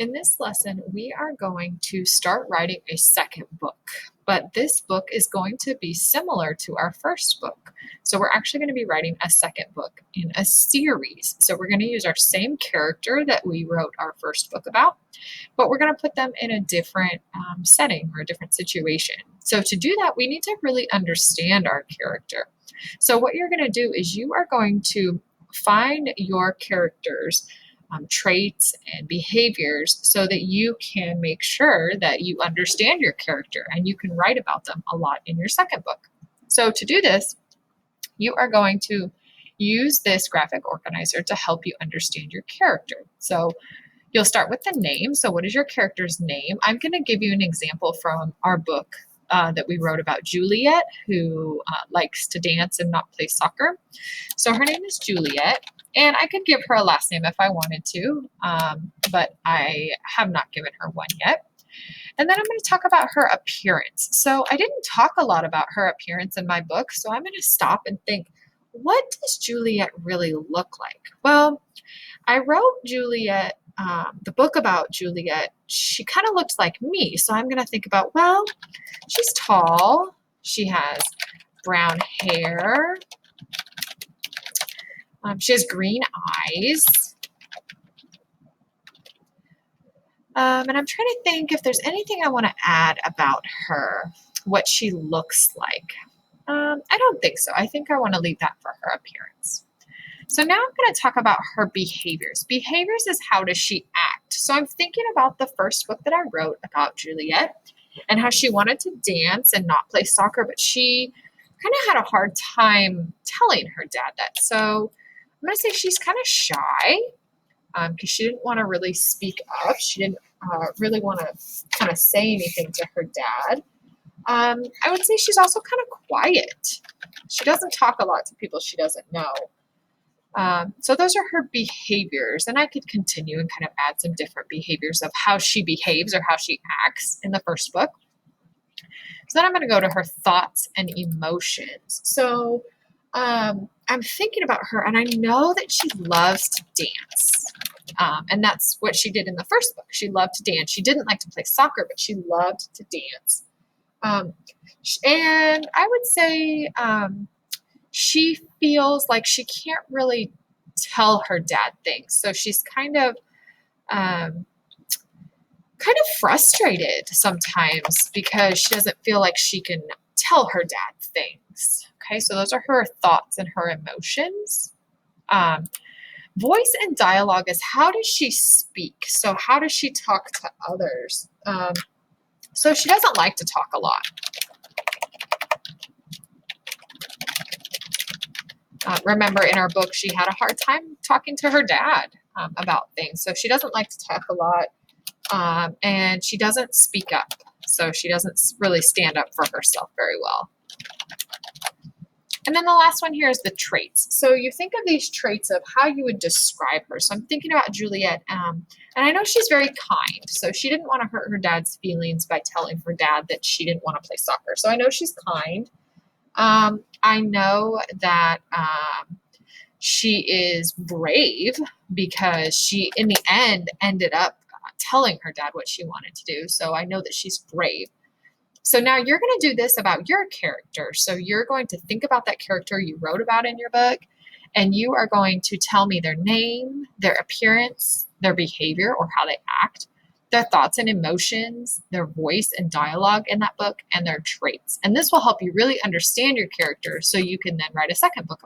In this lesson, we are going to start writing a second book, but this book is going to be similar to our first book. So we're actually going to be writing a second book in a series. So we're going to use our same character that we wrote our first book about, but we're going to put them in a different setting or a different situation. So to do that, we need to really understand our character. So what you're going to do is you are going to find your characters traits and behaviors so that you can make sure that you understand your character and you can write about them a lot in your second book. So to do this, you are going to use this graphic organizer to help you understand your character. So you'll start with the name. So what is your character's name? I'm going to give you an example from our book that we wrote about Juliet, who likes to dance and not play soccer. So her name is Juliet, and I could give her a last name if I wanted to, but I have not given her one yet. And then I'm going to talk about her appearance. So I didn't talk a lot about her appearance in my book, so I'm going to stop and think, what does Juliet really look like? Well, I wrote Juliet, the book about Juliet, she kind of looks like me. So I'm going to think about, well, she's tall, she has brown hair, she has green eyes. And I'm trying to think if there's anything I want to add about her, what she looks like. I don't think so. I think I want to leave that for her appearance. So now I'm going to talk about her behaviors. Behaviors is how does she act. So I'm thinking about the first book that I wrote about Juliet and how she wanted to dance and not play soccer, but she kind of had a hard time telling her dad that. So I'm going to say she's kind of shy because she didn't want to really speak up. She didn't really want to kind of say anything to her dad. I would say she's also kind of quiet. She doesn't talk a lot to people she doesn't know. So those are her behaviors, and I could continue and kind of add some different behaviors of how she behaves or how she acts in the first book. So then I'm going to go to her thoughts and emotions. So I'm thinking about her, and I know that she loves to dance. And that's what she did in the first book. She loved to dance. She didn't like to play soccer, but she loved to dance. And I would say she feels like she can't really tell her dad things. So she's kind of frustrated sometimes because she doesn't feel like she can tell her dad things. Okay, so those are her thoughts and her emotions. Voice and dialogue is how does she speak? So how does she talk to others? So she doesn't like to talk a lot. Remember in our book, she had a hard time talking to her dad about things. So she doesn't like to talk a lot, and she doesn't speak up. So she doesn't really stand up for herself very well. And then the last one here is the traits. So you think of these traits of how you would describe her. So I'm thinking about Juliet, and I know she's very kind. So she didn't want to hurt her dad's feelings by telling her dad that she didn't want to play soccer. So I know she's kind. I know that she is brave because she, in the end, ended up telling her dad what she wanted to do. So I know that she's brave. So now you're going to do this about your character. So you're going to think about that character you wrote about in your book, and you are going to tell me their name, their appearance, their behavior or how they act, their thoughts and emotions, their voice and dialogue in that book, and their traits. And this will help you really understand your character so you can then write a second book